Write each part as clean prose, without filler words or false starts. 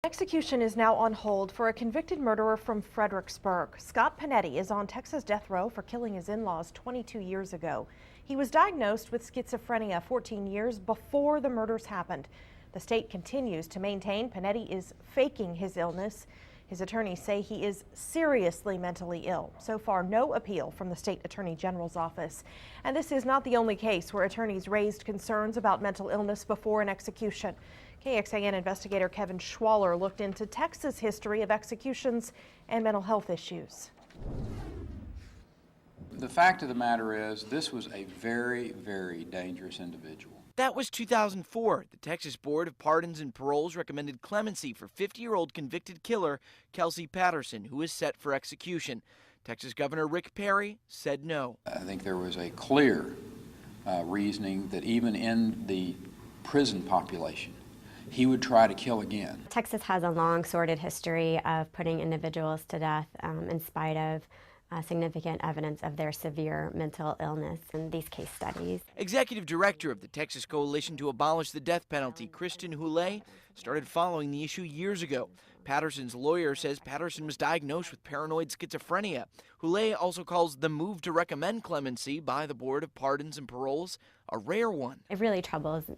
Execution is now on hold for a convicted murderer from Fredericksburg. Scott Panetti is on Texas death row for killing his in-laws 22 years ago. He was diagnosed with schizophrenia 14 years before the murders happened. The state continues to maintain Panetti is faking his illness. His attorneys say he is seriously mentally ill. So far, no appeal from the state attorney general's office. And this is not the only case where attorneys raised concerns about mental illness before an execution. KXAN investigator Kevin Schwaller looked into Texas' history of executions and mental health issues. The fact of the matter is, this was a very, very dangerous individual. That was 2004. The Texas Board of Pardons and Paroles recommended clemency for 50-year-old convicted killer Kelsey Patterson, who is set for execution. Texas Governor Rick Perry said no. I think there was a clear reasoning that even in the prison population, he would try to kill again. Texas has a long, sordid history of putting individuals to death in spite of significant evidence of their severe mental illness in these case studies. Executive Director of the Texas Coalition to Abolish the Death Penalty, Kristen Houlet, started following the issue years ago. Patterson's lawyer says Patterson was diagnosed with paranoid schizophrenia. Houlet also calls the move to recommend clemency by the Board of Pardons and Paroles a rare one. It really troubles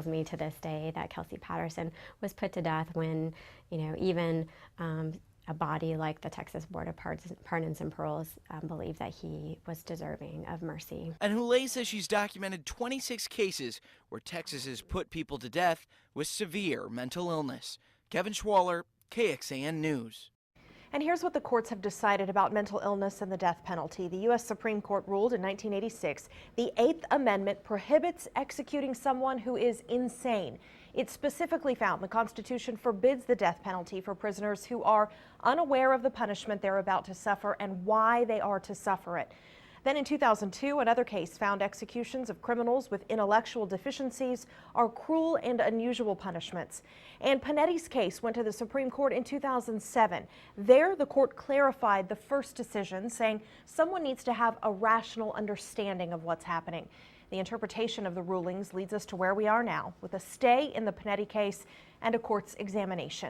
me to this day that Kelsey Patterson was put to death when, even a body like the Texas Board of Pardons and Paroles believed that he was deserving of mercy. And Houlet says she's documented 26 cases where Texas has put people to death with severe mental illness. Kevin Schwaller, KXAN News. And here's what the courts have decided about mental illness and the death penalty. The U.S. Supreme Court ruled in 1986 the Eighth Amendment prohibits executing someone who is insane. It specifically found the Constitution forbids the death penalty for prisoners who are unaware of the punishment they're about to suffer and why they are to suffer it. Then in 2002, another case found executions of criminals with intellectual deficiencies are cruel and unusual punishments. And Panetti's case went to the Supreme Court in 2007. There, the court clarified the first decision, saying someone needs to have a rational understanding of what's happening. The interpretation of the rulings leads us to where we are now, with a stay in the Panetti case and a court's examination.